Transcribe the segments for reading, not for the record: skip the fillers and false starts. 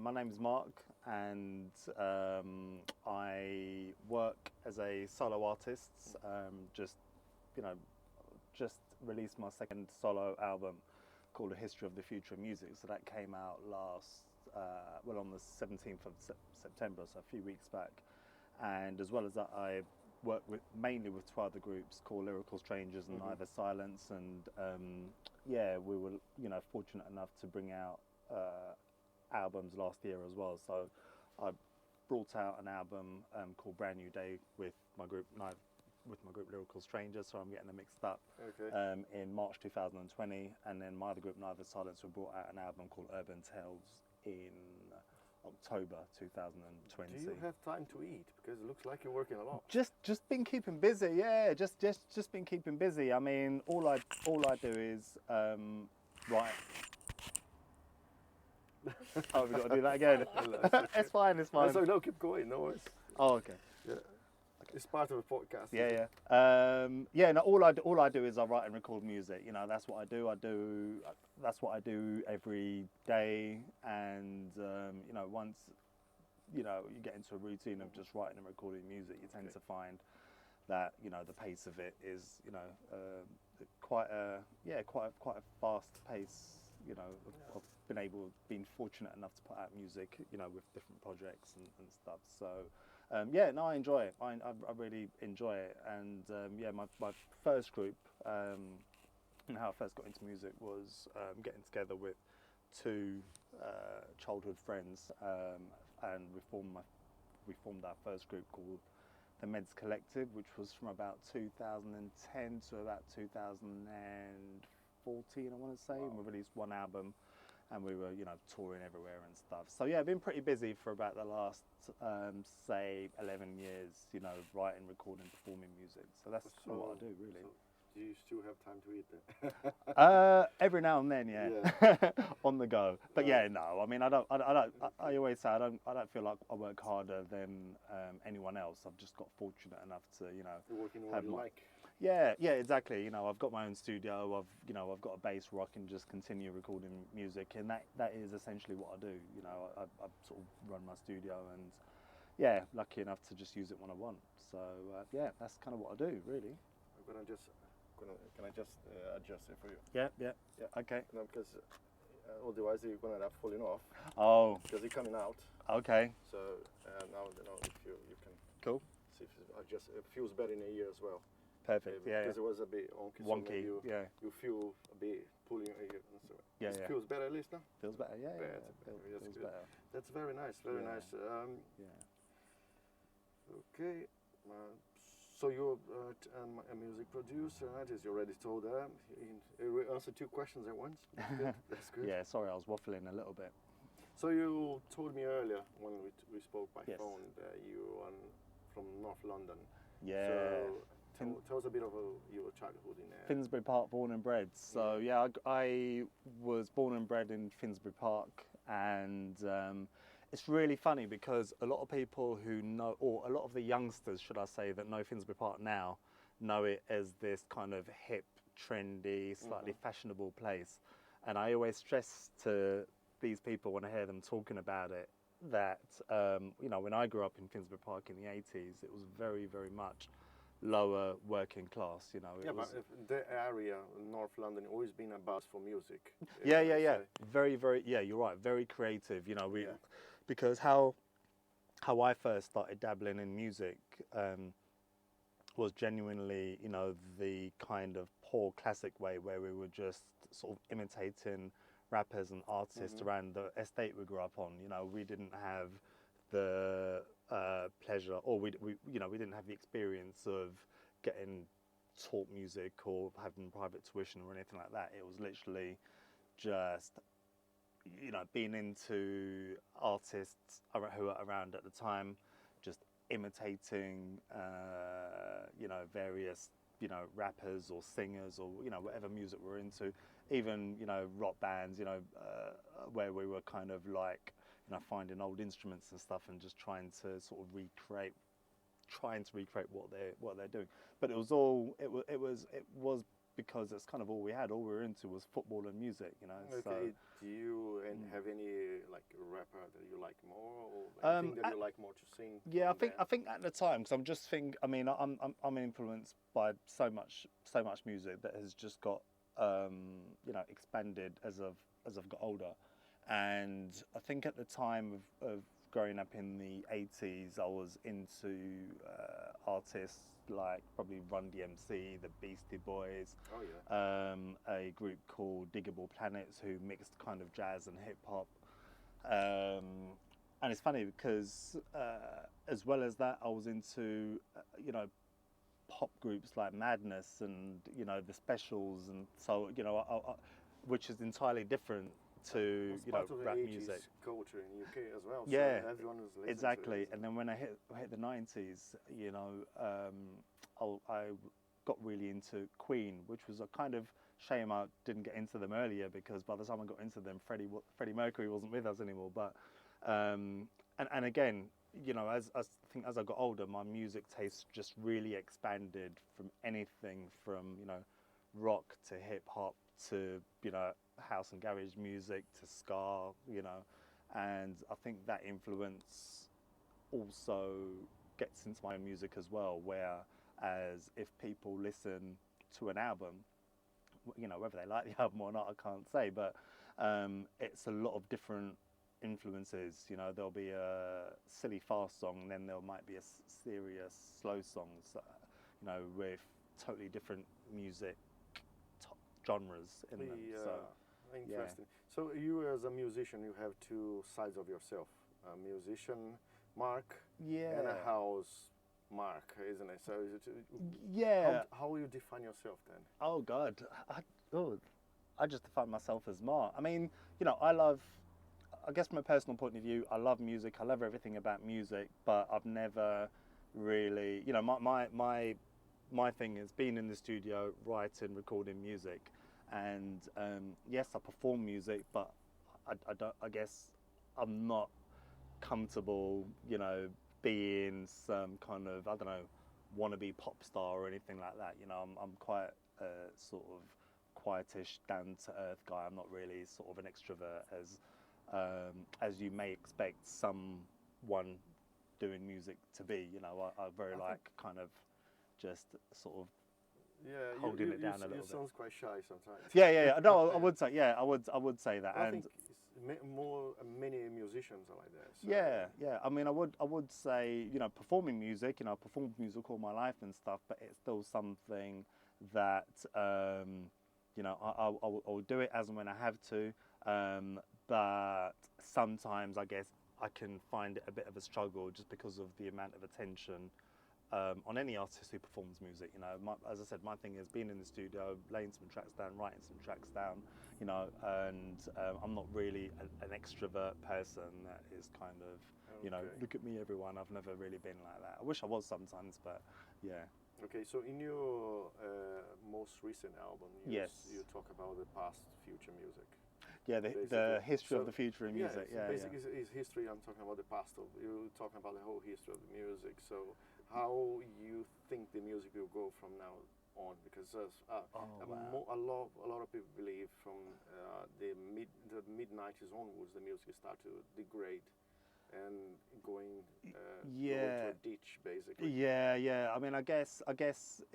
my name is Mark, and I work as a solo artist. Just, you know, just released my second solo album called A History of the Future of Music. So that came out on the 17th of September, so a few weeks back. And as well as that, I work mainly with two other groups called Lyrical Strangers and Either Silence. And we were, fortunate enough to bring out albums last year as well. So I brought out an album called Brand New Day with my group Lyrical Strangers, so I'm getting them mixed up. Okay. In March 2020, and then my other group, Neither Silence, we brought out an album called Urban Tales in October 2020. Do you have time to eat? Because it looks like you're working a lot. Just been keeping busy, yeah. Just been keeping busy. I mean, all I do is write. Oh, we've got to do that again. It's fine. So no, keep going. No worries. Oh, okay. Yeah. It's part of a podcast. Yeah. No, all I do is I write and record music. That's what I do. That's what I do every day. And once you get into a routine of just writing and recording music, you tend to find that the pace of it is quite a fast pace. I've been fortunate enough to put out music, with different projects and stuff. So. I enjoy it. I really enjoy it. And my first group, and how I first got into music was getting together with two childhood friends, and we formed our first group called the Meds Collective, which was from about 2010 to about 2014, I want to say. And we released one album. And we were, touring everywhere and stuff. So yeah, I've been pretty busy for about the last, say, 11 years, writing, recording, performing music. So that's what I do, really. So do you still have time to eat then? Every now and then, yeah. On the go. But no. I mean, I always say I don't feel like I work harder than anyone else. I've just got fortunate enough to, You're working on what you like. Yeah, exactly. I've got my own studio. I've got a base where I can just continue recording music, and that is essentially what I do. I sort of run my studio, and lucky enough to just use it when I want. So that's kind of what I do, really. Can I just adjust it for you? Yeah. Okay. No, because otherwise you're gonna have falling off. Oh. Because it's coming out. Okay. So now if you can. Cool. See if it feels better in a year as well. Perfect. Because it was a bit wonky. So you feel a bit pulling. So it feels better at least now. Feels better. Yeah. Feels better. That's very nice. Very nice. Okay. So you're a music producer, right? As you already told her. You answered two questions at once. That's good. That's good. Yeah. Sorry, I was waffling a little bit. So you told me earlier when we spoke by Yes. phone that you are from North London. Yeah. So tell us a bit of your childhood in there. Finsbury Park, born and bred. So I was born and bred in Finsbury Park, and it's really funny because a lot of people who know, or a lot of the youngsters, should I say, that know Finsbury Park now, know it as this kind of hip, trendy, slightly fashionable place. And I always stress to these people when I hear them talking about it that when I grew up in Finsbury Park in the 80s, it was very, very much lower working class, But the area, North London, always been a buzz for music. Yeah. Very, very, you're right. Very creative, because how I first started dabbling in music was genuinely, the kind of poor classic way where we were just sort of imitating rappers and artists around the estate we grew up on. We didn't have the pleasure, or we didn't have the experience of getting taught music or having private tuition or anything like that. It was literally just being into artists who were around at the time, just imitating various rappers or singers or whatever music we're into, even rock bands, where we were kind of like finding old instruments and stuff and just trying to sort of recreate what they're doing. But it was because it's kind of all we had. All we were into was football and music, you know. Okay. Do you have any like rapper that you like more, or anything that you like more to sing? Yeah, from I think at the time, because I'm just I mean, I'm influenced by so much music that has just got you know, expanded as I've got older, and I think at the time of growing up in the 80s, I was into artists like probably Run DMC, the Beastie Boys, Oh yeah. a group called Diggable Planets who mixed kind of jazz and hip hop. And it's funny because as well as that, I was into you know, pop groups like Madness and, you know, the Specials, and so, you know, which is entirely different to, It's you know, part of the rap 80s music. culture in UK as well. Yeah, so everyone was listening exactly. to it. And then when I hit the 90s, you know, I got really into Queen, which was a kind of shame I didn't get into them earlier, because by the time I got into them, Freddie Mercury wasn't with us anymore. But and again, you know, as I think as I got older, my music taste just really expanded from anything from, you know, rock to hip hop to, you know, house and garage music to ska, you know, and I think that influence also gets into my music as well, whereas if people listen to an album, you know, whether they like the album or not, I can't say, but it's a lot of different influences. You know, there'll be a silly fast song, and then there might be a serious slow song, you know, with totally different music genres in them. So Interesting. So you as a musician, you have two sides of yourself: a musician, Mark, yeah, and a house, Mark, isn't it? So is it, yeah. how will you define yourself then? Oh God, I just define myself as Mark. I mean, you know, I guess from a personal point of view, I love music. I love everything about music, but I've never really, you know, my thing has been in the studio, writing, recording music, and yes, I perform music, but I don't. I guess I'm not comfortable, you know, being some kind of, I don't know, wannabe pop star or anything like that. You know, I'm quite a sort of quietish, down to earth guy. I'm not really sort of an extrovert as you may expect someone doing music to be. You know, I very like kind of just sort of Yeah, holding it down a little you bit. sounds quite shy sometimes. Yeah. No, I would say, yeah, I would say that. I And think many musicians are like that. So. yeah. I mean, I would say, you know, performing music. You know, I performed music all my life and stuff, but it's still something that you know, I'll do it as and when I have to. But sometimes I guess I can find it a bit of a struggle just because of the amount of attention on any artist who performs music. You know, as I said, my thing is being in the studio, laying some tracks down, writing some tracks down, you know, and I'm not really an extrovert person that is kind of, you know, look at me everyone. I've never really been like that. I wish I was sometimes, but yeah. Okay, so in your most recent album, you talk about the past, future music. Yeah, the history of the future in music. Yeah, basically it's history. I'm talking about the past. You're talking about the whole history of the music. So how you think the music will go from now on? Because a lot of people believe from the mid 90s onwards, the music start to degrade and going into a ditch, basically. Yeah. I mean, I guess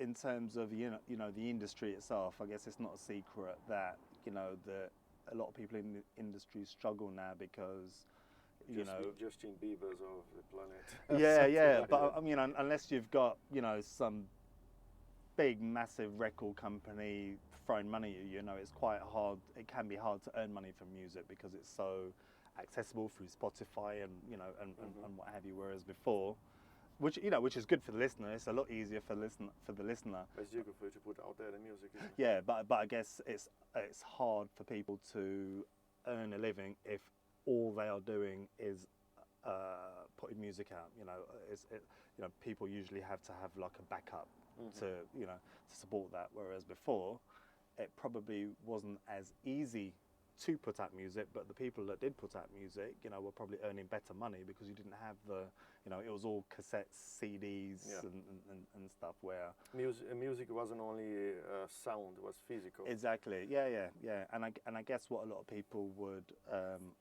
in terms of, you know, the industry itself, I guess it's not a secret that, you know, a lot of people in the industry struggle now because, you know, Justin Bieber's of the planet. Yeah. Like but I mean, unless you've got, you know, some big massive record company throwing money at you, you know, it's quite hard. It can be hard to earn money from music because it's so accessible through Spotify and, you know, and what have you. Whereas before, which, you know, which is good for the listener. It's a lot easier for the listener. It's good for you to put out there the music. Isn't it? Yeah, but I guess it's hard for people to earn a living if all they are doing is putting music out. You know, you know, people usually have to have like a backup to, you know, to support that. Whereas before, it probably wasn't as easy to put out music, but the people that did put out music, you know, were probably earning better money because you didn't have the, you know, it was all cassettes, CDs, Yeah. and stuff where. Music wasn't only sound; it was physical. Exactly. Yeah. And I guess what a lot of people would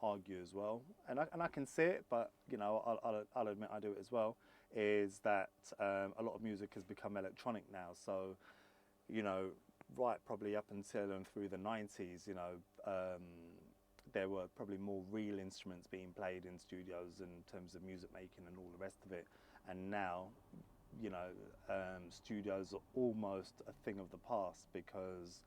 argue as well, and I can see it, but you know, I'll admit I do it as well, is that a lot of music has become electronic now. So, you know, right, probably up until and through the 90s, you know, there were probably more real instruments being played in studios in terms of music making and all the rest of it. And now, you know, studios are almost a thing of the past because,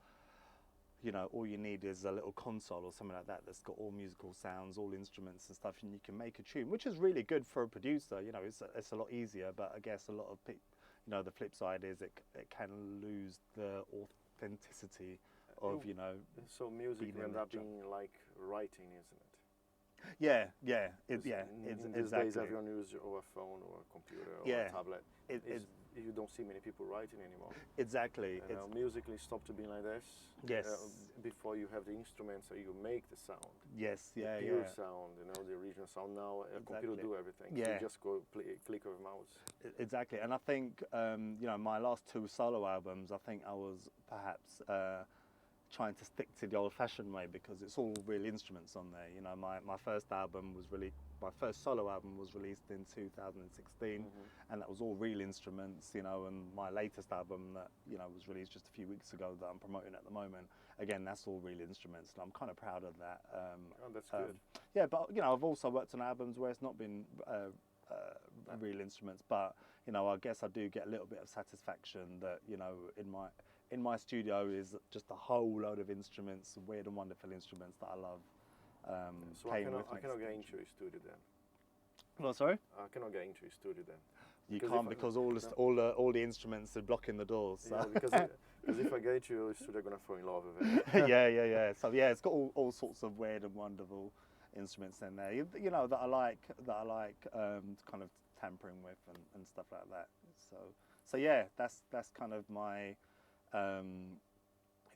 you know, all you need is a little console or something like that that's got all musical sounds, all instruments and stuff, and you can make a tune, which is really good for a producer. You know, it's a lot easier, but I guess a lot of people, you know, the flip side is it can lose the authenticity of, you know. So music ends up being like writing, isn't it? Yeah. In these days, everyone uses a phone or a computer or a tablet. You don't see many people writing anymore. Exactly. Musically stopped to being like this. Yes. Before you have the instruments, so you make the sound. Yes. Yeah. The pure sound, you know, the original sound. Now a computer do everything. Yeah. You just go click of a mouse. Exactly. And I think you know, my last 2 solo albums, I think I was perhaps trying to stick to the old-fashioned way because it's all real instruments on there. You know, my first solo album was released in 2016, and that was all real instruments. You know, and my latest album that, you know, was released just a few weeks ago that I'm promoting at the moment, again, that's all real instruments, and I'm kind of proud of that. That's good. Yeah, but you know, I've also worked on albums where it's not been real instruments, but you know, I guess I do get a little bit of satisfaction that, you know, in my studio is just a whole load of instruments, weird and wonderful instruments that I love So playing I cannot get into a studio then. Well, sorry? I cannot get into a studio then. You can't because all the instruments are blocking the doors. So. Yeah, because if I get into a studio, I'm gonna fall in love with it. yeah. So yeah, it's got all sorts of weird and wonderful instruments in there. You know, that I like kind of tampering with and stuff like that. So yeah, that's kind of my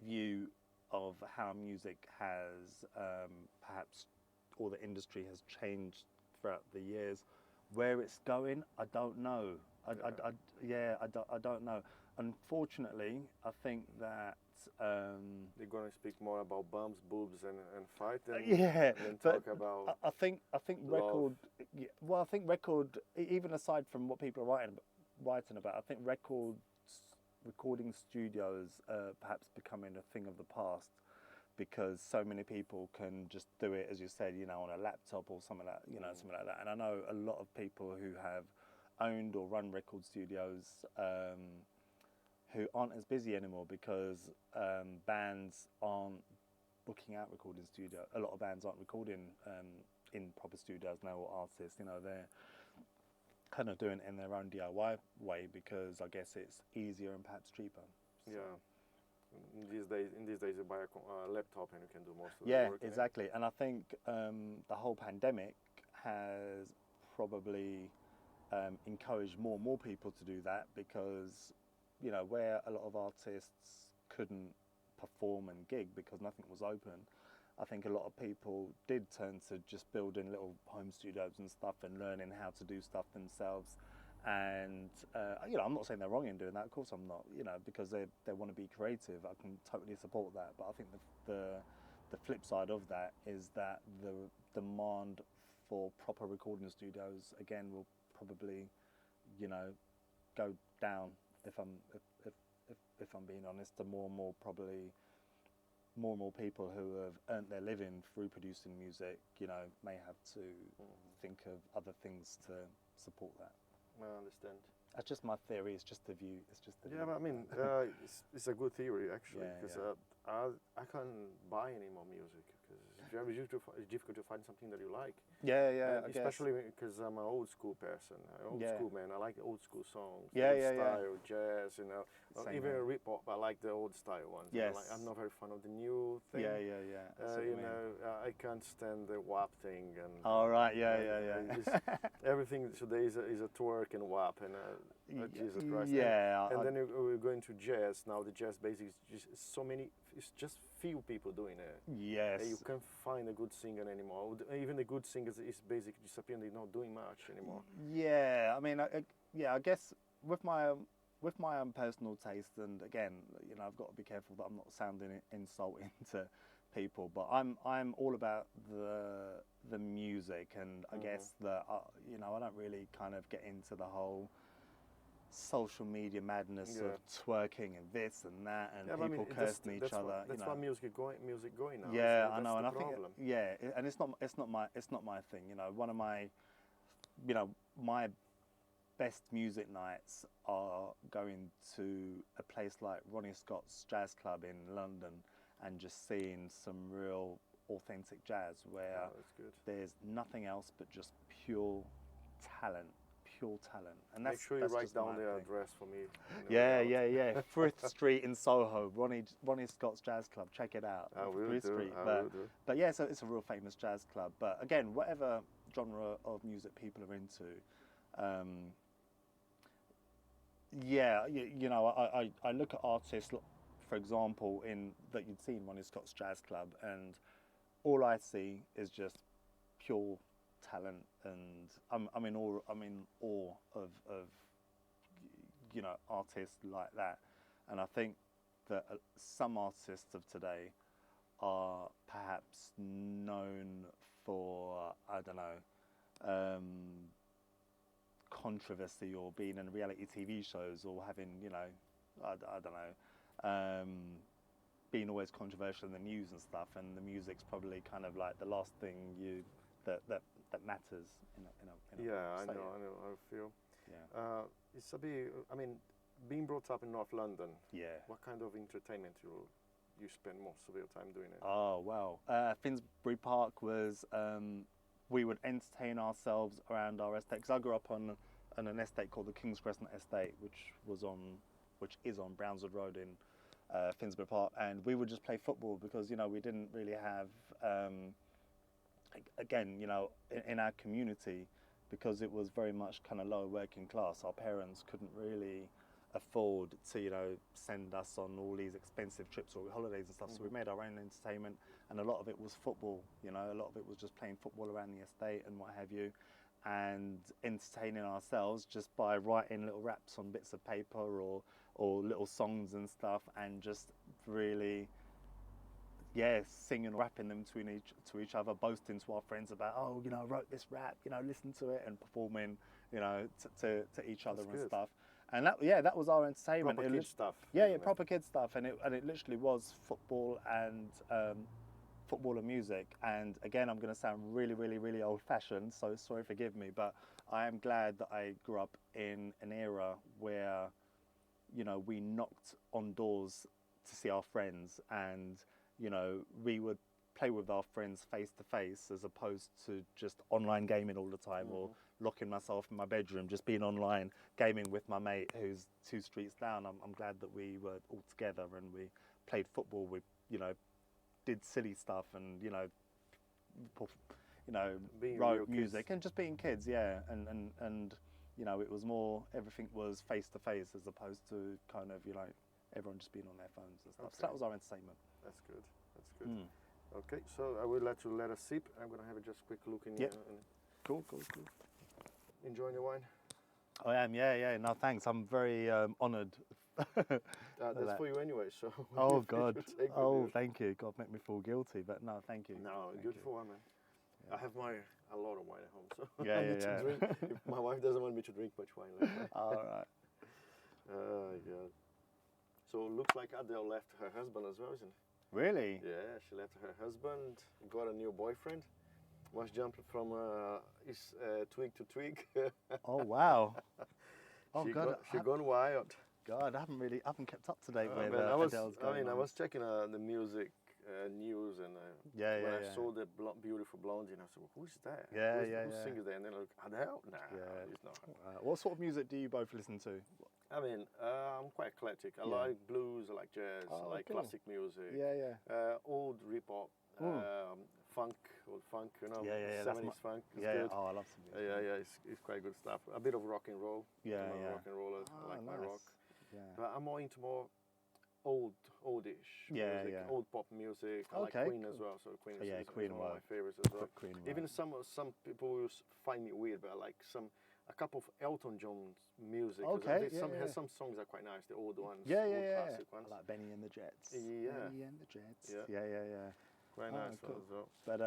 view of how music has perhaps, or the industry has changed throughout the years. Where it's going, I don't know. I don't know. Unfortunately, I think that they're gonna speak more about bumps, boobs, and fight, and talk about. I think record. Yeah, well, I think record. Even aside from what people are writing about, I think recording studios perhaps becoming a thing of the past, because so many people can just do it, as you said, you know, on a laptop or something like, you know, something like that. And I know a lot of people who have owned or run record studios who aren't as busy anymore because bands aren't booking out recording studio. A lot of bands aren't recording in proper studios now, or artists, you know, they're kind of doing it in their own DIY way because I guess it's easier and perhaps cheaper. So. Yeah. In these days, you buy a laptop and you can do most of the work. Yeah, exactly. And I think the whole pandemic has probably encouraged more and more people to do that because, you know, where a lot of artists couldn't perform and gig because nothing was open, I think a lot of people did turn to just building little home studios and stuff and learning how to do stuff themselves. And you know, I'm not saying they're wrong in doing that. Of course, I'm not. You know, because they want to be creative. I can totally support that. But I think the flip side of that is that the demand for proper recording studios again will probably, you know, go down. If I'm being honest, the more and more people who have earned their living through producing music, you know, may have to think of other things to support that. I understand. That's just my theory. It's just the view. It's just the view. But I mean, it's a good theory actually, because I can't buy any more music because it's very difficult to find something that you like. Especially because I'm an old school person, old school man. I like old school songs, style, jazz, you know. Even Britpop, I like the old style ones. Yes. I'm not very fan of the new thing. You know, I can't stand the WAP thing and. All right. Yeah. Everything today is a twerk and WAP, and Jesus Christ. Yeah. And then we're going to jazz. Now the jazz basically is just so many, it's just few people doing it. Yes. You can't find a good singer anymore. Even the good singers is basically disappearing. They're not doing much anymore. Yeah, I mean, I guess with my own personal taste, and again, I've got to be careful that I'm not sounding insulting to people, but I'm all about the music, and I guess that I don't really kind of get into the whole social media madness of twerking and this and that, and people cursing each other. That's why music going now. Yeah, so I know, and I think problem. and it's not my thing. One of my my best music nights are going to a place like Ronnie Scott's Jazz Club in London and just seeing some real authentic jazz where there's nothing else but just pure talent. And Make sure you write down the address for me. Yeah. Frith Street in Soho, Ronnie Scott's Jazz Club. Check it out. I will Frith do. Street. I will do. But yeah, so it's a real famous jazz club. But again, whatever genre of music people are into, I look at artists, for example, that you'd see in Ronnie Scott's Jazz Club, and all I see is just pure talent, and I'm in awe of artists like that. And I think that some artists of today are perhaps known for, I don't know, controversy, or being in reality TV shows, or having, I don't know, being always controversial in the news and stuff, and the music's probably kind of like the last thing that matters in a I know how I feel. Yeah. It's a bit, I mean, being brought up in North London, yeah, what kind of entertainment you spend most of your time doing it? Oh, well, Finsbury Park was, we would entertain ourselves around our estate, because I grew up on an estate called the King's Crescent Estate, which is on Brownswood Road in Finsbury Park, and we would just play football because we didn't really have again, in our community, because it was very much kind of lower working class, our parents couldn't really afford to send us on all these expensive trips or holidays and stuff. So we made our own entertainment, and a lot of it was football. A lot of it was just playing football around the estate and what have you, and entertaining ourselves just by writing little raps on bits of paper or little songs and stuff, and just really singing or rapping them to each other, boasting to our friends about, I wrote this rap, listen to it, and performing to each other. That's and good. stuff. And that was our entertainment. Proper kid stuff. Yeah, proper kid stuff, and it literally was football and music. And again, I'm going to sound really, really, really old-fashioned, so sorry, forgive me, but I am glad that I grew up in an era where we knocked on doors to see our friends, and we would play with our friends face to face, as opposed to just online gaming all the time, or locking myself in my bedroom, just being online gaming with my mate who's 2 streets down. I'm glad that we were all together and we played football. We, did silly stuff, and wrote music and just being kids, and it was more, everything was face to face, as opposed to kind of everyone just being on their phones and stuff. Okay. So that was our entertainment. That's good. Okay, so I will let us sip. I'm gonna have a just quick look in. Cool. Enjoying your wine? I am, yeah. No, thanks. I'm very honoured. That's for you anyway, so... Oh, God. Thank you. God, make me feel guilty, but no, thank you. No, beautiful wine, man. Yeah. I have a lot of wine at home, so yeah. to drink. My wife doesn't want me to drink much wine. All right. God. So it looks like Adele left her husband as well, isn't it? Really? Yeah, she left her husband, got a new boyfriend, was jumping from twig to twig. Oh, wow. Oh, God. She gone wild. God, I haven't kept up to date with Adele's going I was checking the music news, and when I saw the beautiful blondie, and I said, well, who's that? Who's singing there? And then I look, Adele? Nah, it's not her. What sort of music do you both listen to? I mean, I'm quite eclectic. I like blues, I like jazz, I like classic music. Yeah. Old hip hop, old funk, you know, Yeah. 70s funk. It's Yeah. good. Oh, I love some. Yeah, it's quite good stuff. A bit of rock and roll. Yeah, I'm a yeah. rock and roller. I like my Nice. rock. Yeah. But I'm more into more oldish Yeah, music, yeah. old pop music. I like Okay, Queen as cool. well. So Queen Yeah, is Queen, one of my right. favorites as well. Queen, Even right. some people will find it weird, but I like a couple of Elton John's music. 'cause Okay, I think yeah. some songs are quite nice, the old ones, Yeah, old yeah. classic ones. I like Benny and the Jets. Yeah. Benny and the Jets. Yeah. Yeah. Quite Oh, nice cool. one as well. But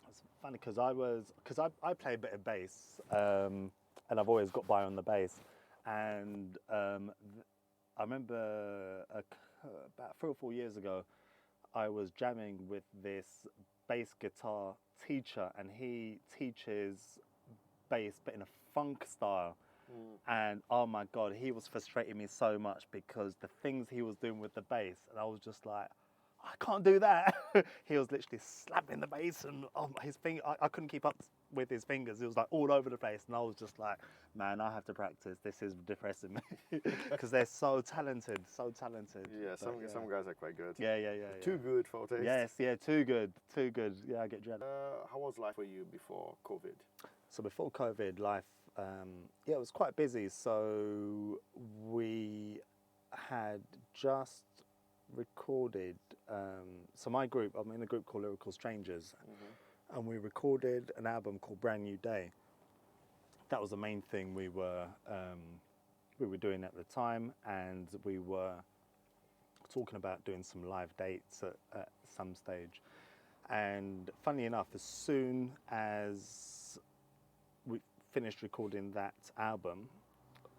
it's funny because I play a bit of bass, and I've always got by on the bass, and I remember about 3 or 4 years ago, I was jamming with this bass guitar teacher, and he teaches bass but in a funk style. And oh my God, he was frustrating me so much because the things he was doing with the bass, and I was just like, I can't do that. He was literally slapping the bass, and his finger, I couldn't keep up with his fingers. It was like all over the place, and I was just like, man, I have to practice. This is depressing me because they're so talented, so talented. Yeah, some guys are quite good. Yeah. Too good for taste. Yes, yeah, too good. Yeah, I get jealous. How was life for you before COVID? So before COVID, life, it was quite busy. So we had just recorded, so my group, I'm in a group called Lyrical Strangers, and we recorded an album called Brand New Day. That was the main thing we were doing at the time, and we were talking about doing some live dates at some stage. And funny enough, as soon as we finished recording that album,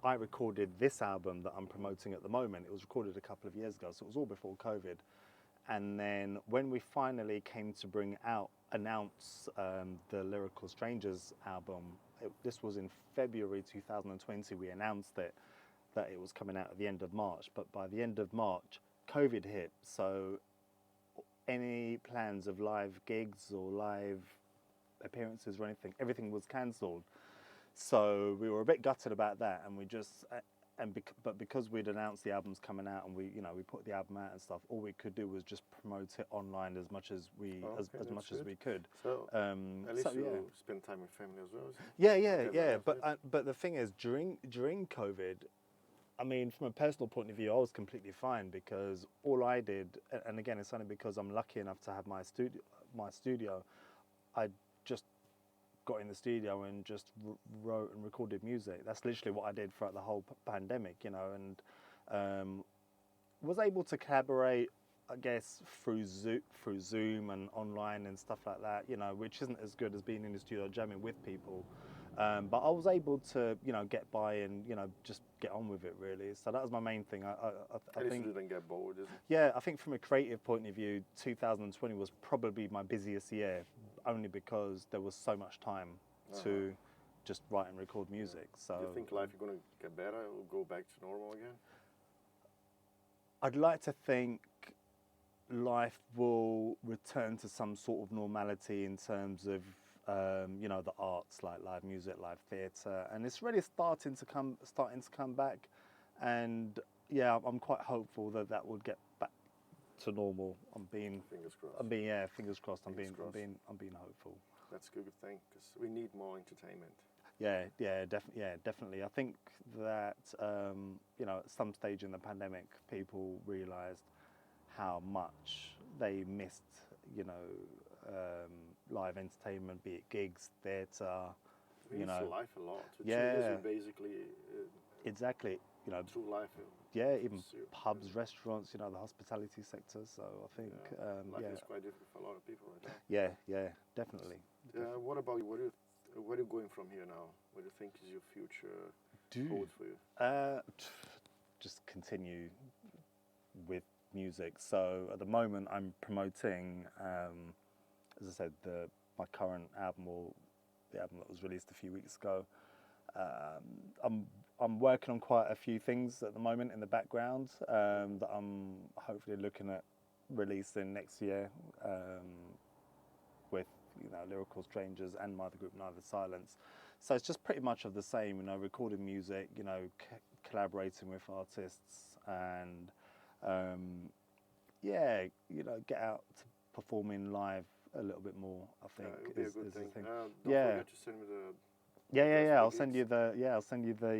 I recorded this album that I'm promoting at the moment. It was recorded a couple of years ago, so it was all before COVID. And then when we finally came to announce the Lyrical Strangers album, this was in February 2020, we announced it, that it was coming out at the end of March. But by the end of March, COVID hit. So any plans of live gigs or live appearances or anything, everything was cancelled. So we were a bit gutted about that, and we just, but because we'd announced the album's coming out, and we put the album out and stuff, all we could do was just promote it online as much as we could. So at least you spend time with family as well. Yeah. But the thing is, during COVID, I mean, from a personal point of view, I was completely fine because all I did, and again, it's only because I'm lucky enough to have my studio, I just got in the studio and just wrote and recorded music. That's literally what I did throughout the whole pandemic, and was able to collaborate, I guess, through Zoom and online and stuff like that, which isn't as good as being in the studio jamming with people. But I was able to, get by and, just get on with it, really. So that was my main thing. I think you didn't get bored, is it? Yeah, I think from a creative point of view, 2020 was probably my busiest year, only because there was so much time to just write and record music. So do you think life is going to get better or go back to normal again? I'd like to think life will return to some sort of normality in terms of the arts, like live music, live theatre, and it's really starting to come back. And yeah, I'm quite hopeful that would get back to normal. Fingers crossed. Fingers crossed. I'm being hopeful. That's a good thing because we need more entertainment. Yeah, definitely. I think that at some stage in the pandemic, people realised how much they missed, live entertainment, be it gigs, theatre. We miss life a lot. Yeah. Basically. Exactly. True life. Yeah, even pubs, restaurants, the hospitality sector. So I think life is quite difficult for a lot of people right now. Yeah, definitely. What about you? Where are you going from here now? What do you think is your future hold for you? Just continue with music. So at the moment, I'm promoting, as I said, my current album, or the album that was released a few weeks ago. I'm working on quite a few things at the moment in the background that I'm hopefully looking at releasing next year with Lyrical Strangers and my other group, Neither Silence. So it's just pretty much of the same, recording music, collaborating with artists, and get out to performing live a little bit more. I think it would be a good is the thing. thing. Don't forget to send me the Yeah. I'll gigs. send you the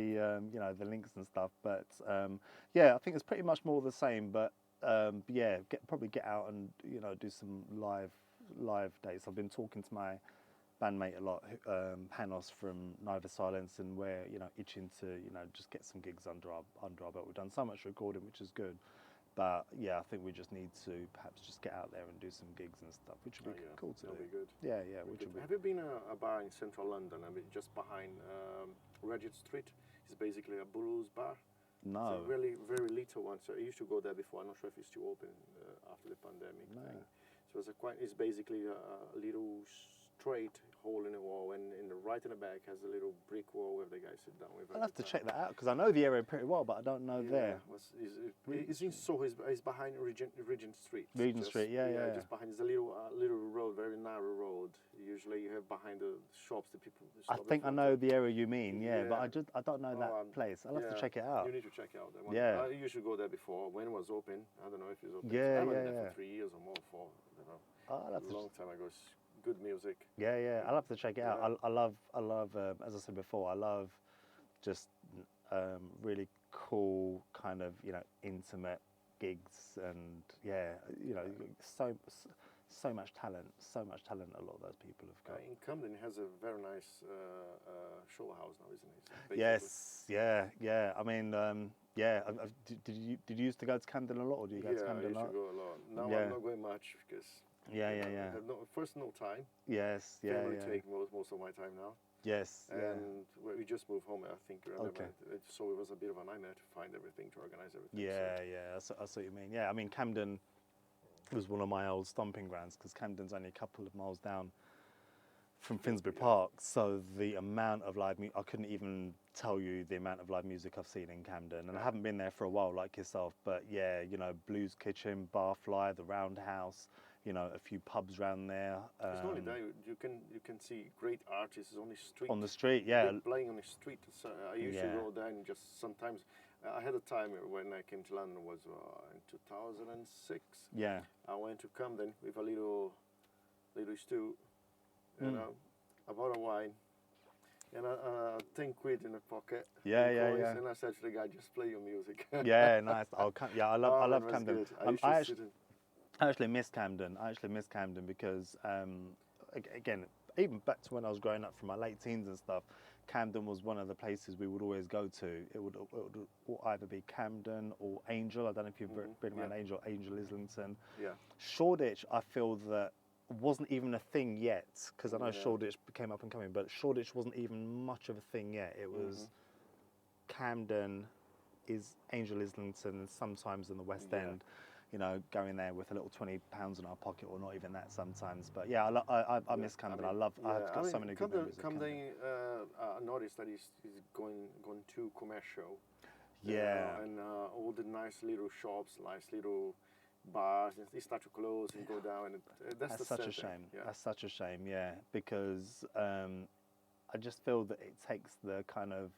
you know, the links and stuff. But yeah, I think it's pretty much more the same. But yeah, probably get out and, you know, do some live dates. I've been talking to my bandmate a lot, Panos from Neither Silence, and we're, you know, itching to, you know, just get some gigs under our belt. We've done so much recording, which is good. But yeah, I think we just need to perhaps just get out there and do some gigs and stuff, which would be cool to that'll do. be good. Yeah, which would be. Have you been a bar in central London? I mean, just behind Regent Street. It's basically a blues bar. No. It's a really very little one. So I used to go there before. I'm not sure if it's still open after the pandemic. No. So it's basically a little straight hole in the wall, and right in the back has a little brick wall where the guys sit down with. I'll have to check that out because I know the area pretty well, but I don't know there. It's in Soho. It's behind Regent Street. Regent Street, yeah. Just behind. It's a little road, very narrow road. Usually you have behind the shops the people. I think I know the area you mean, but I don't know that place. I'll have to check it out. You need to check it out. Yeah. I used to go there before when it was open. I don't know if it's open. Yeah, I went there for 3 years or more. A long time ago. It's good music. Yeah. I'll have to check it out. I love. As I said before, I love just really cool kind of, you know, intimate gigs, and you know, so much talent. A lot of those people have got. In Camden, it has a very nice show house now, isn't it? Yes, yeah. I mean, did you used to go to Camden a lot, or do you go to Camden a lot? Yeah, I used to go a lot. Now I'm not going much because. Yeah. First, no time. Yes, Family take most of my time now. Yes, and we just moved home. I think. Okay. So it was a bit of a nightmare to find everything, to organize everything. Yeah. I see what you mean. Yeah, I mean, Camden was one of my old stomping grounds because Camden's only a couple of miles down from Finsbury Park. So the amount of live music, I couldn't even tell you the amount of live music I've seen in Camden, and I haven't been there for a while like yourself. But yeah, you know, Blues Kitchen, Barfly, the Roundhouse. You know, a few pubs around there. It's not only that, you can see great artists on the street. On the street, yeah. They're playing on the street. So I used to go there and just sometimes. I had a time when I came to London was in 2006. Yeah. I went to Camden with a little stew, you know, a bottle of wine, and 10 quid in the pocket. Yeah. And I said to the guy, just play your music. Yeah, nice. I love Camden. I actually miss Camden. Because, again, even back to when I was growing up from my late teens and stuff, Camden was one of the places we would always go to. It would either be Camden or Angel. I don't know if you've been around Angel Islington. Yeah. Shoreditch, I feel that wasn't even a thing yet, because I know Shoreditch became up and coming, but Shoreditch wasn't even much of a thing yet. It was Camden, Angel Islington, and sometimes in the West End. You know, going there with a little £20 in our pocket, or not even that sometimes. But yeah, I miss Camden. I've got so many good memories of Camden. I noticed that it's going too commercial. Yeah. And all the nice little shops, nice little bars, they start to close and go down. And that's such a shame. Yeah. That's such a shame. Yeah, because I just feel that it takes the kind of,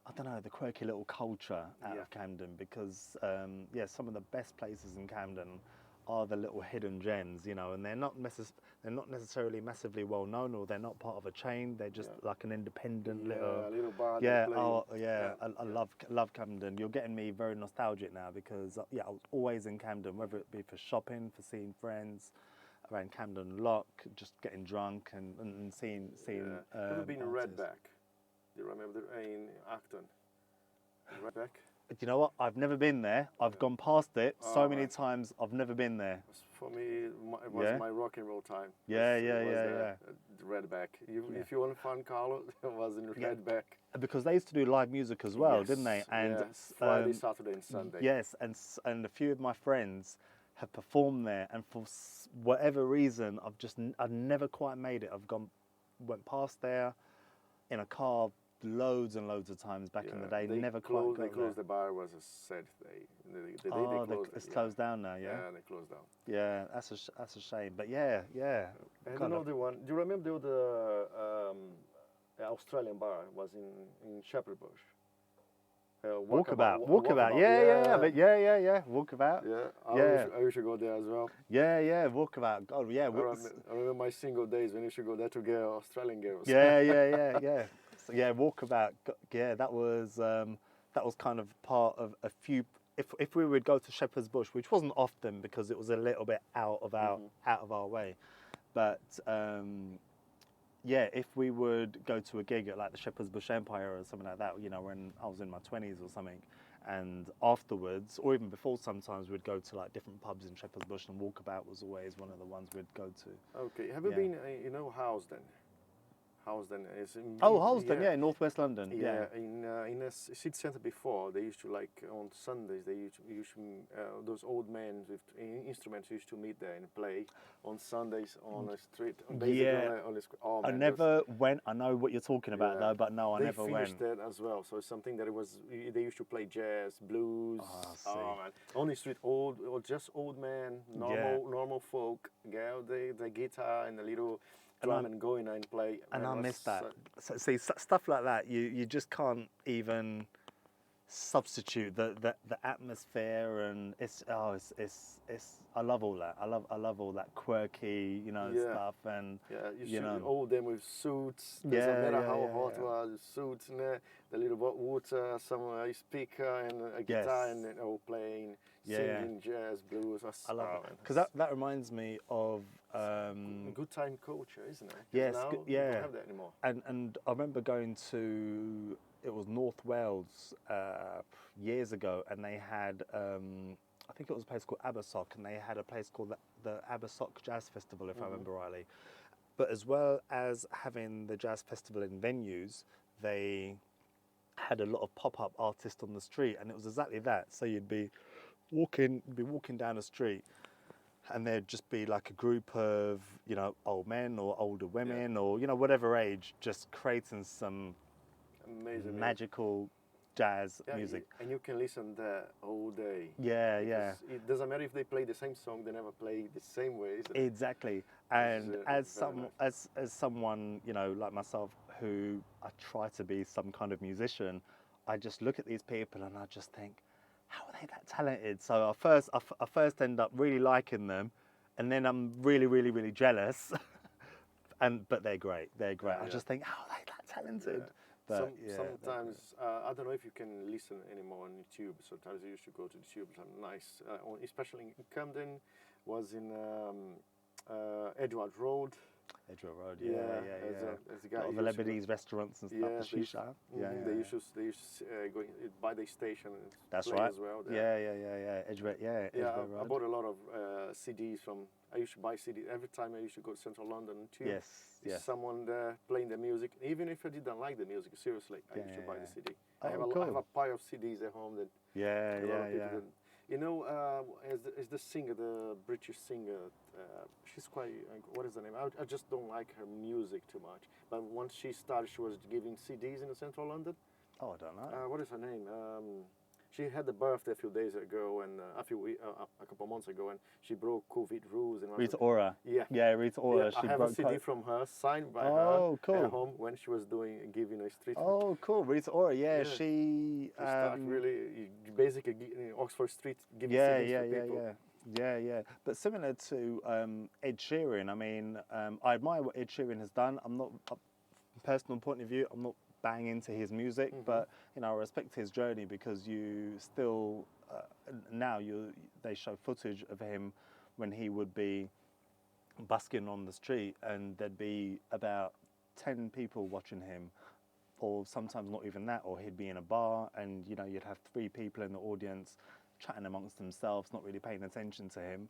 I don't know, the quirky little culture out of Camden, because some of the best places in Camden are the little hidden gems, you know, and they're not necessarily massively well known, or they're not part of a chain. They're just like an independent little bar. I love Camden. You're getting me very nostalgic now, because I was always in Camden, whether it be for shopping, for seeing friends around Camden Lock, just getting drunk and seeing. Have you been in Redback? Do you remember in Acton? Redback? Do you know what? I've never been there. I've gone past it so many times. I've never been there. For me, it was my rock and roll time. Yeah. Redback. If you want to find Carlo, it was in Redback. Because they used to do live music as well, didn't they? And Friday, Saturday, and Sunday. Yes, and a few of my friends have performed there, and for whatever reason, I've never quite made it. Went past there in a car loads and loads of times back in the day. They never closed, quite got They closed there. the bar. Was a sad day. The day they closed it's closed down now. Yeah, they closed down. Yeah, that's a shame. But yeah. I don't know the one. Do you remember the Australian bar? It was in Shepherd Bush. Walkabout. Yeah. But yeah. Walkabout. Yeah, Yeah. I wish to go there as well. Yeah. Walkabout. God, yeah. I remember my single days when you should go there to get Australian girls. Yeah. So, yeah, Walkabout. Yeah, that was kind of part of a few. If we would go to Shepherd's Bush, which wasn't often because it was a little bit out of our way, but yeah, if we would go to a gig at like the Shepherd's Bush Empire or something like that, you know, when I was in my 20s or something, and afterwards, or even before, sometimes we'd go to like different pubs in Shepherd's Bush, and Walkabout was always one of the ones we'd go to. Okay, have you been, you know, Housden? Housden is in, Housden, yeah, in Northwest London. Yeah, in a city centre before, they used to like on Sundays. They used to those old men with instruments used to meet there and play on Sundays on a street. Oh, man, I never went. I know what you're talking about though, but no, I never went. They finished that as well. So it's something that it was. They used to play jazz, blues. Oh man, on the street, just old men, normal folk. Get the guitar and the little drum and go in and play. And I miss that. So, see, stuff like that, you just can't even substitute the atmosphere, and it's I love all that. I love all that quirky, you know, stuff, and you know, all them with suits. Doesn't matter how hot it was, suits and the little water, some speaker and a guitar and all playing. Singing jazz, blues. I love it because that reminds me of good time culture, isn't it? Yes, now yeah. We don't have that anymore. And I remember going to North Wales years ago, and they had I think it was a place called Abersoch, and they had a place called the Abersoch Jazz Festival, if I remember rightly. But as well as having the jazz festival in venues, they had a lot of pop-up artists on the street, and it was exactly that. So you'd be walking down the street, and there'd just be like a group of, you know, old men or older women or, you know, whatever age, just creating some amazing magical jazz music. And you can listen there all day. Yeah. It doesn't matter if they play the same song; they never play the same way. Exactly. And as someone, you know, like myself, who I try to be some kind of musician, I just look at these people and I just think, how are they that talented? So I first end up really liking them, and then I'm really jealous. But they're great. I just think, how are they that talented? But sometimes I don't know if you can listen anymore on YouTube. Sometimes you used to go to the tube. Nice, especially in Camden, was in Edward Road. Edgware Road, As a guy, the Lebanese restaurants and stuff, the shisha. They used to go by the station and that's play right. as well. Edgware, I Road. bought a lot of CDs from. I used to buy CDs every time I used to go to Central London too. Yes. Someone there playing the music, even if I didn't like the music. Seriously, I used to buy the CD. I have a pile of CDs at home that. You know, as the singer, the British singer, she's quite, what is the name? I just don't like her music too much. But once she started, she was giving CDs in Central London. Oh, I don't know. What is her name? She had a birthday a few days ago, and a couple of months ago, and she broke COVID rules. And Rita Ora. Yeah, Rita Ora. I have a CD from her, signed by her at home when she was giving a street. Oh, cool. Rita Ora, she started really, basically, Oxford Street, giving CDs to people. Yeah. But similar to Ed Sheeran, I mean, I admire what Ed Sheeran has done. I'm not, from a personal point of view, I'm not bang into his music, but you know, I respect his journey because you still they show footage of him when he would be busking on the street, and there'd be about 10 people watching him, or sometimes not even that, or he'd be in a bar and, you know, you'd have 3 people in the audience chatting amongst themselves, not really paying attention to him.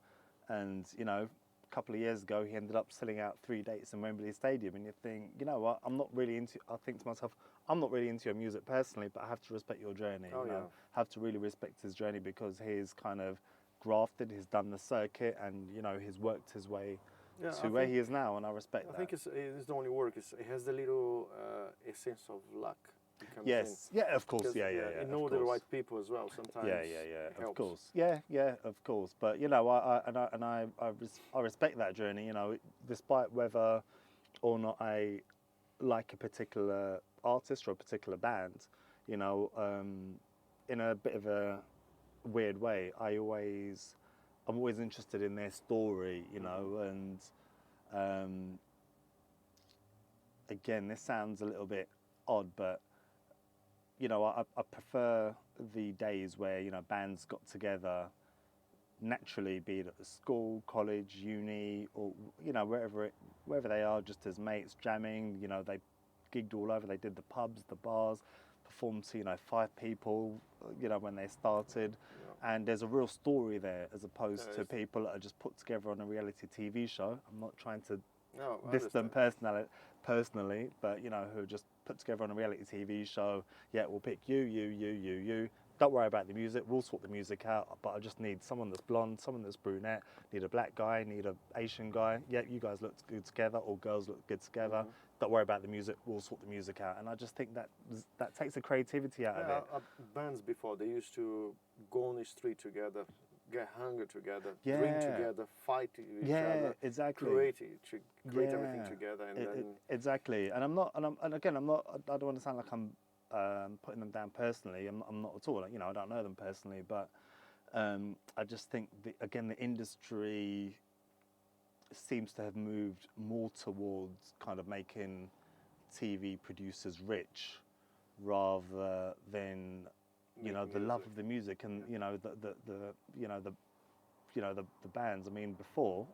And, you know, a couple of years ago, he ended up selling out 3 dates in Wembley Stadium, and you think, you know what, I think to myself, I'm not really into your music personally, but I have to respect your journey. Have to really respect his journey because he's kind of grafted, he's done the circuit, and, you know, he's worked his way to where he is now, and I respect that. I think it's the only work. It has the little essence of luck. Yes, of course, you know the right people as well. Sometimes, of course, of course. But you know, I respect that journey. You know, despite whether or not I like a particular artist or a particular band, you know, in a bit of a weird way, I'm always interested in their story, you know, and again, this sounds a little bit odd, but you know, I prefer the days where, you know, bands got together naturally, be it at the school, college, uni, or, you know, wherever they are, just as mates jamming. You know, they gigged all over. They did the pubs, the bars, performed to, you know, 5 people, you know, when they started. Yeah. And there's a real story there, as opposed to people that are just put together on a reality TV show. I'm not trying to diss them personally, but, you know, who are just put together on a reality TV show. Yeah, we'll pick you. Don't worry about the music, we'll sort the music out, but I just need someone that's blonde, someone that's brunette, need a black guy, need an Asian guy. Yeah, you guys look good together, or girls look good together. Don't worry about the music, we'll sort the music out. And I just think that takes the creativity out of it. Bands before, they used to go on the street together, get hungry together, drink together, fight each other, exactly. create everything together. And exactly. And I don't want to sound like I'm putting them down personally. I'm not at all. You know, I don't know them personally, but I just think the industry seems to have moved more towards kind of making TV producers rich, rather than the love of the music and the bands. I mean, before.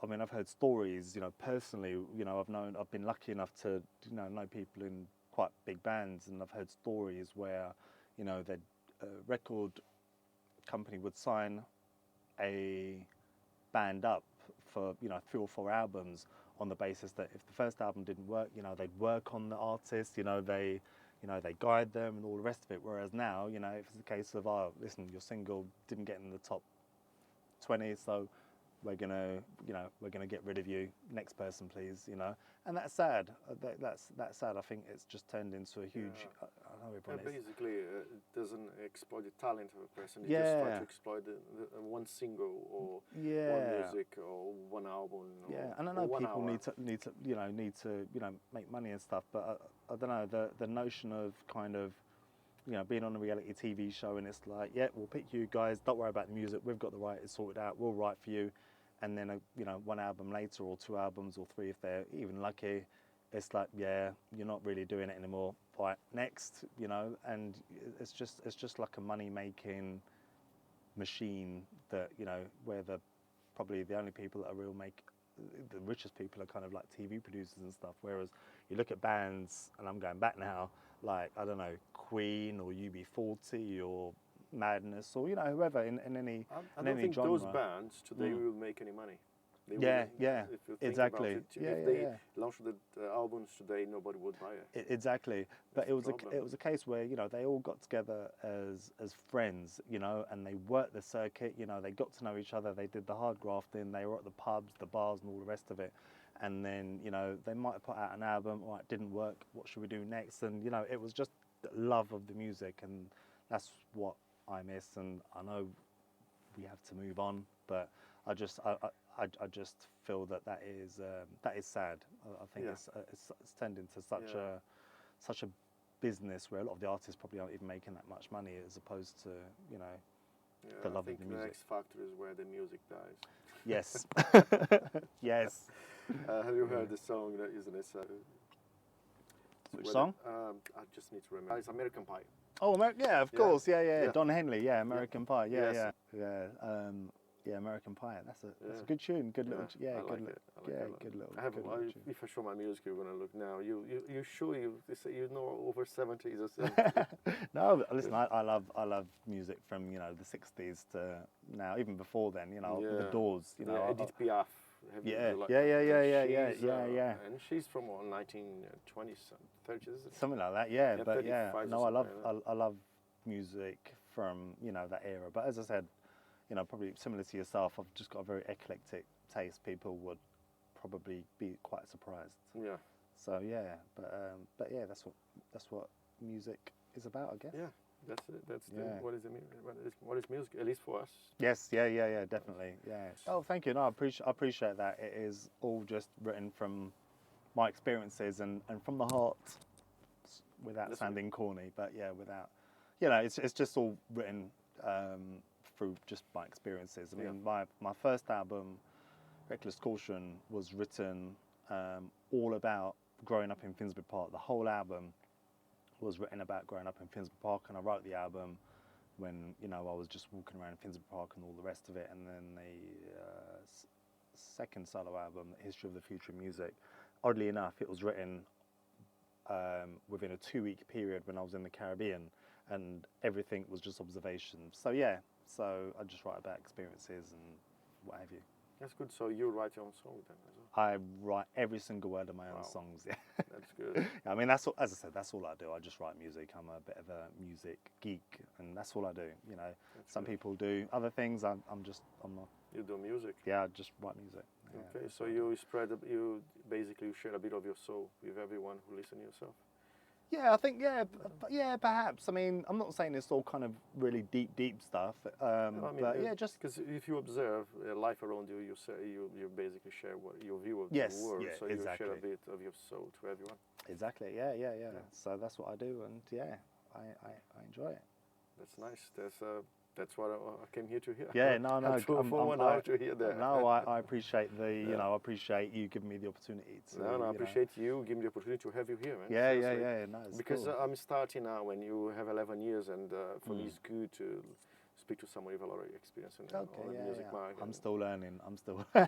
I mean, I've heard stories, you know, personally, you know, I've been lucky enough to, you know people in quite big bands, and I've heard stories where, you know, the record company would sign a band up for, you know, 3 or 4 albums on the basis that if the first album didn't work, you know, they'd work on the artist, they guide them and all the rest of it. Whereas now, you know, if it's a case of, oh, listen, your single didn't get in the top 20, so we're gonna get rid of you. Next person, please. You know, and that's sad. That's sad. I think it's just turned into a huge. Yeah. I know everyone basically, it doesn't exploit the talent of a person. It just try to exploit the one single or one music or one album. And I know people need to make money and stuff, but I don't know, the notion of kind of, you know, being on a reality TV show and it's like, yeah, we'll pick you guys, don't worry about the music, we've got the rights sorted out, we'll write for you. And then, 1 album later, or 2 albums, or 3 if they're even lucky, it's like, yeah, you're not really doing it anymore. Right, next, you know, and it's just like a money-making machine that, you know, where probably the only people that are the richest people are kind of like TV producers and stuff. Whereas you look at bands, and I'm going back now, like, I don't know, Queen or UB40 or Madness, or, you know, whoever in any I don't think genre. Those bands today will make any money. If you think exactly. About it, if they launched the albums today, nobody would buy it. Exactly. But it was a case where, you know, they all got together as friends, you know, and they worked the circuit. You know, they got to know each other. They did the hard grafting. They were at the pubs, the bars, and all the rest of it. And then, you know, they might have put out an album. All right, it didn't work. What should we do next? And, you know, it was just the love of the music, and that's what I miss. And I know we have to move on, but I just feel that is sad. I think it's turned into such a business where a lot of the artists probably aren't even making that much money, as opposed to, you know, the love of the music. The X Factor is where the music dies. Yes. Yes. Have you heard the song that isn't it? Which song? I just need to remember. It's American Pie. Oh, yeah, of course. Yeah. Don Henley. Yeah, American Pie. Yeah. Yeah, American Pie. That's a good tune. Good little. Yeah, good little. Good little. If I show my music, you're gonna look now. You sure you know over 70s or something? No, listen. I love music from, you know, the 60s to now, even before then. You know, the Doors. You know, Edith Piaf. Yeah. And she's from what, 1920s, 30s. Something like that. Yeah, but yeah. No, I love music from, you know, that era. But as I said, you know, probably similar to yourself, I've just got a very eclectic taste. People would probably be quite surprised. Yeah. So yeah, but yeah, that's what music is about, I guess. Yeah, that's it. That's what is music, at least for us. Yes. Yeah. Definitely. Yeah. Oh, thank you. No, I appreciate that. It is all just written from my experiences and from the heart. without sounding corny, but yeah, without, you know, it's just all written through just my experiences. I mean, my first album, Reckless Caution, was written all about growing up in Finsbury Park. The whole album was written about growing up in Finsbury Park, and I wrote the album when, you know, I was just walking around Finsbury Park and all the rest of it. And then the second solo album, History of the Future of Music, oddly enough, it was written within a 2-week period when I was in the Caribbean, and everything was just observation. So yeah, so I just write about experiences and what have you. That's good. So you write your own song then as well? I write every single word of my own songs. Yeah, that's good. I mean, that's all, as I said, that's all I do. I just write music. I'm a bit of a music geek, and that's all I do. You know, some people do other things. I'm not. You do music. Yeah, I just write music. Okay, so you basically share a bit of your soul with everyone who listens to yourself. Yeah, I think yeah, perhaps. I mean, I'm not saying it's all kind of really deep stuff, I mean, but yeah, just because if you observe life around you, you basically share what your view of yes, the world. yeah, so exactly. you share a bit of your soul to everyone. Exactly. Yeah. So that's what I do, and yeah, I enjoy it. That's nice. That's what I came here to hear. Yeah, no. To hear that. No, I appreciate the, you know, I appreciate you giving me the opportunity to. I appreciate you giving me the opportunity to have you here, man. Yeah. No, it's because cool. I'm starting now when you have 11 years, and for me it's good to speak to someone with a lot of experience in the music market. I'm still learning. Yeah.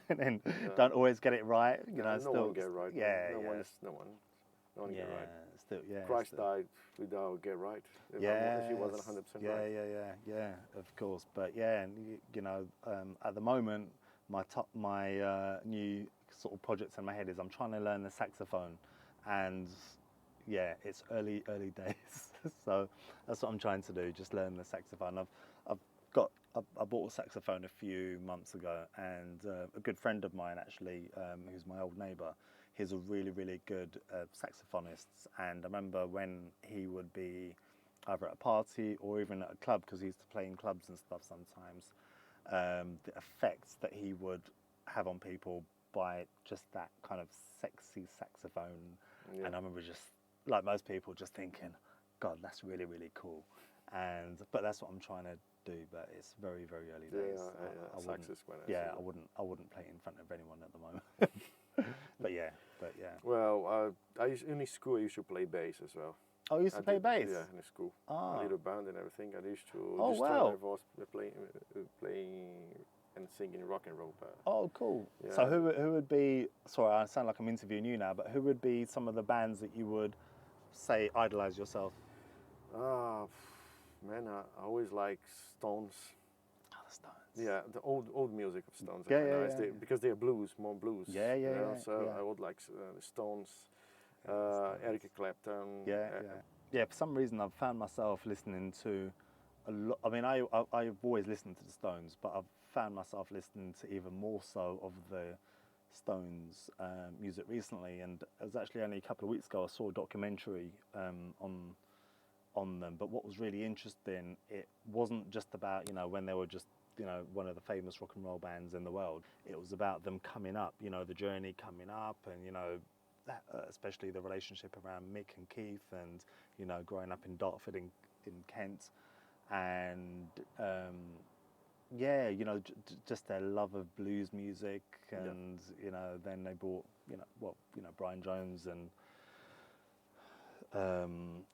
Don't always get it right. You know, no one get it right. Yeah, no one get it right. Still, yeah. Christ died without get right. If he wasn't 100% right. Yeah, of course. But yeah, and you know, at the moment, my new sort of projects in my head is I'm trying to learn the saxophone, and yeah, it's early days. So that's what I'm trying to do, just learn the saxophone. I bought a saxophone a few months ago, and a good friend of mine actually, who's my old neighbour, he's a really good saxophonist, and I remember when he would be either at a party or even at a club, because he used to play in clubs and stuff sometimes, the effects that he would have on people by just that kind of sexy saxophone. And I remember just, like most people, just thinking, God, that's really cool. But that's what I'm trying to do, but it's very early days. I wouldn't play it in front of anyone at the moment. but yeah. Well, in school I used to play bass as well. Oh, you used to play bass? Yeah, in school. Ah. A little band and everything. I used to wow. playing and singing rock and roll. Oh, cool. Yeah. So who would be, sorry, I sound like I'm interviewing you now, but who would be some of the bands that you would say idolize yourself? Man, I always like Stones. Oh, the Stones. Yeah, the old music of Stones. Yeah. Because they're more blues. Yeah. So I would like the Stones, Eric Clapton. Yeah. For some reason, I've found myself listening to a lot. I mean, I've always listened to the Stones, but I've found myself listening to even more so of the Stones music recently. And it was actually only a couple of weeks ago I saw a documentary on them. But what was really interesting, it wasn't just about, you know, when they were just, you know, one of the famous rock and roll bands in the world. It was about them coming up, you know, the journey coming up, and, you know, that, especially the relationship around Mick and Keith, and, you know, growing up in Dartford in Kent, and you know, just their love of blues music, and you know, then they brought, you know, Brian Jones and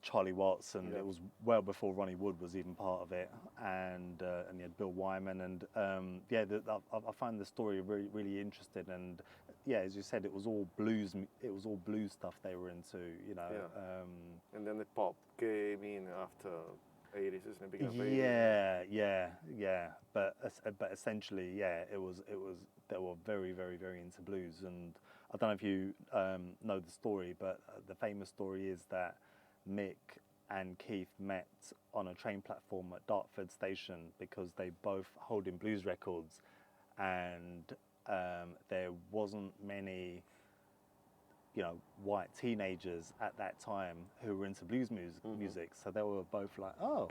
Charlie Watts, and it was well before Ronnie Wood was even part of it, and you had Bill Wyman, and I find the story really interesting, and as you said, it was all blues stuff they were into, you know. And then the pop came in after 80s, isn't it? Beginning of 80s. Yeah. But essentially, it was they were very into blues, and I don't know if you know the story, but the famous story is that Mick and Keith met on a train platform at Dartford Station because they both holding blues records, and there wasn't many, you know, white teenagers at that time who were into blues music. So they were both like, oh,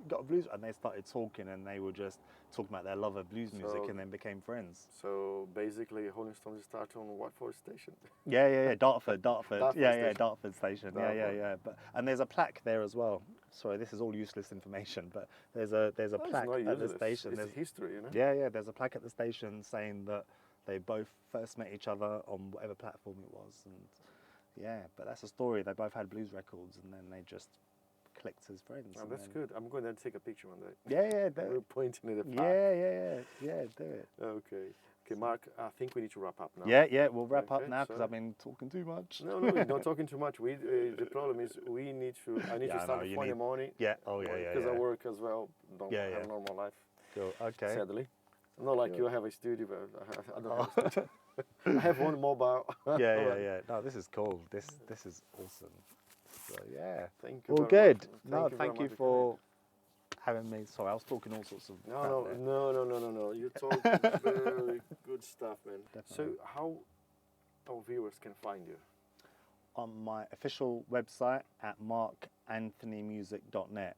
got a blues, and they started talking, and they were just talking about their love of blues music, So- and then became friends. So basically, Rolling Stones started on what for station? Yeah, Dartford, Dartford yeah, station. Dartford station, yeah. Dartford. But and there's a plaque there as well. Sorry, this is all useless information, but there's a Oh, it's plaque not at the useless. station. It's There's- history, you know. yeah, there's a plaque at the station saying that they both first met each other on whatever platform it was, and yeah, but that's a story. They both had blues records, and then they just clicked as friends. Oh, and that's then- good. I'm going to take a picture one day. Yeah, We're pointing at the park. yeah, do it. Okay, Mark. I think we need to wrap up now. Yeah, we'll wrap up Okay, now because so- I've been talking too much. No, you're not talking too much. The problem is we need to. I need Yeah, I to start know, at you 4 in the need- morning. Yeah, oh yeah. Because I work as well. Don't Yeah, have yeah. a normal life. Cool. Okay. Sadly, not like Good. you have a studio, but I don't have a studio. I have one mobile. Yeah. No, this is cool. This is awesome. So yeah. Thank you. Well, very good. much. Thank you very much for having me. Sorry, I was talking all sorts of. crap there. No. You're talking very good stuff, man. So Definitely. how our viewers can find you? On my official website at markanthonymusic.net.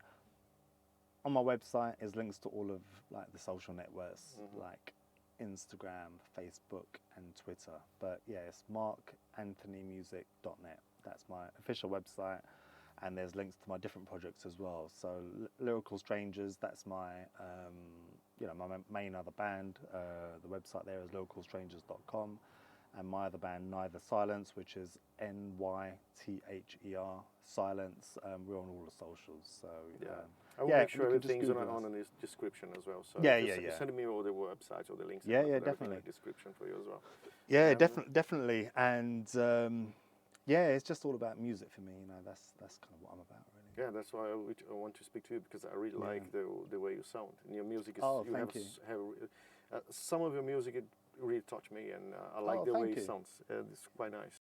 On my website is links to all of like the social networks like Instagram, Facebook, and Twitter. But yeah, it's markanthonymusic.net. That's my official website, and there's links to my different projects as well. So Lyrical Strangers, that's my my main other band. The website there is lyricalstrangers.com. And my other band, Neither Silence, which is NYTHER Silence. We're on all the socials, so I will yeah, make sure you can just everything's Google on us. the description as well. So Yeah, just yeah. send me all the websites or the links. Yeah, and I'll yeah, put everything definitely. in the description for you as well. yeah, Um, definitely, and yeah, it's just all about music for me. You know, that's kind of what I'm about, really. Yeah, that's why I want to speak to you because I really Yeah. like the way you sound. And your music is. Oh, you thank have, you. Some of your music it really touched me, and I like Oh, the way thank it you. sounds. It's quite nice.